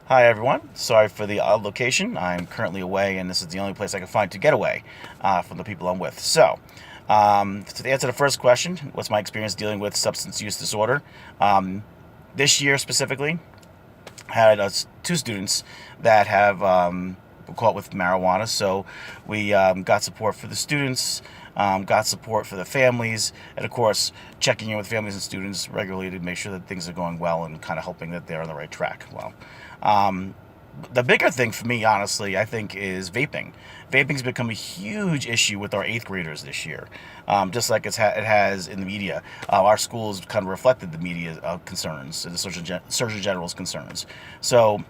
Hi everyone. Sorry for the odd location. I'm currently away, and this is the only place I can find to get away from the people I'm with. To answer the first question, what's my experience dealing with substance use disorder? Um, this year specifically, had two students that have were caught with marijuana. So we got support for the students, got support for the families, and of course checking in with families and students regularly to make sure that things are going well and kind of hoping that they're on the right track. Um, the bigger thing for me, honestly, I think, is vaping. Vaping's become a huge issue with our eighth graders this year, just like it has in the media. Our schools kind of reflected the media concerns, the Surgeon General's concerns. So,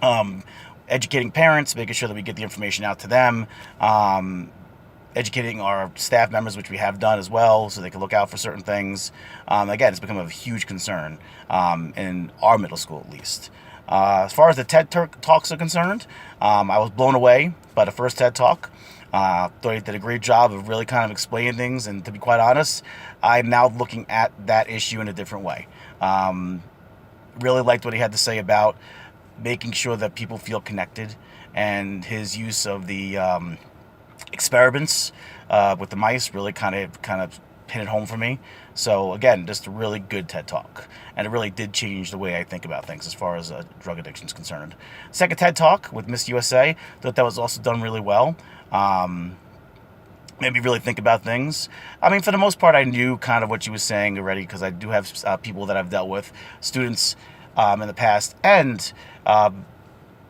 um, educating parents, making sure that we get the information out to them, educating our staff members, which we have done as well, so they can look out for certain things. Again, it's become a huge concern in our middle school, at least. As far as the Talks are concerned, I was blown away by the first TED Talk. Thought he did a great job of really kind of explaining things, and to be quite honest, I'm now looking at that issue in a different way. Um, really liked what he had to say about making sure that people feel connected, and his use of the experiments with the mice really kind of hit it home for me. So again, just a really good TED Talk, and it really did change the way I think about things as far as drug addiction is concerned. Second TED Talk with Miss USA, thought that was also done really well. Um, Made me really think about things. I mean, for the most part, I knew kind of what she was saying already because I do have people that I've dealt with, students in the past, and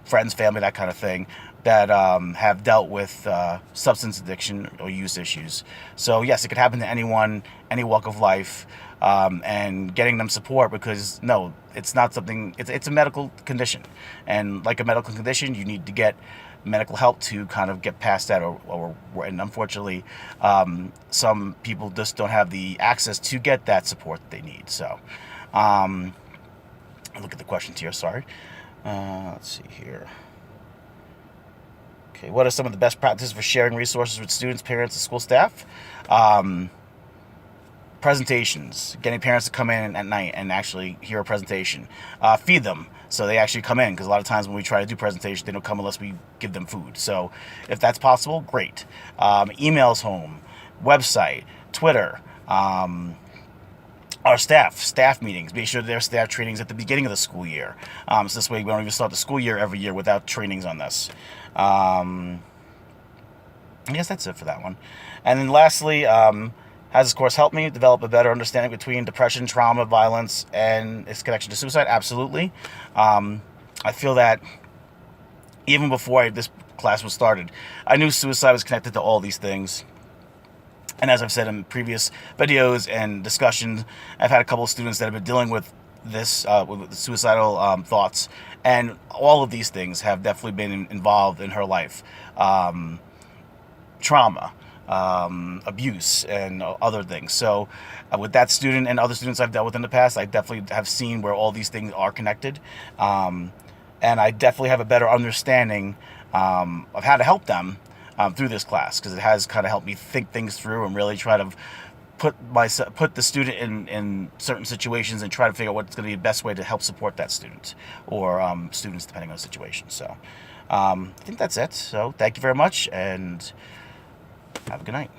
friends, family, that kind of thing, that have dealt with substance addiction or use issues. So yes, it could happen to anyone, any walk of life, and getting them support, because no, it's not something. It's a medical condition, and like a medical condition, you need to get medical help to kind of get past that, and unfortunately, some people just don't have the access to get that support that they need. So, um, look at the questions here. Sorry. Let's see here. Okay, what are some of the best practices for sharing resources with students, parents, and school staff? Um, Presentations, getting parents to come in at night and actually hear a presentation. Feed them so they actually come in, because a lot of times when we try to do presentations, they don't come unless we give them food. So if that's possible, great. Emails home, website, Twitter. Our staff meetings, make sure there's staff trainings at the beginning of the school year. So this way we don't even start the school year every year without trainings on this. I guess that's it for that one. And then lastly, has this course helped me develop a better understanding between depression, trauma, violence, and its connection to suicide? Absolutely. I feel that even before this class was started, I knew suicide was connected to all these things. And as I've said in previous videos and discussions, I've had a couple of students that have been dealing with this, with suicidal thoughts, and all of these things have definitely been involved in her life. Trauma, abuse, and other things. So, with that student and other students I've dealt with in the past, I definitely have seen where all these things are connected. And I definitely have a better understanding of how to help them through this class, because it has kind of helped me think things through and really try to put the student in certain situations and try to figure out what's going to be the best way to help support that student, or students, depending on the situation. So I think that's it. So thank you very much, and have a good night.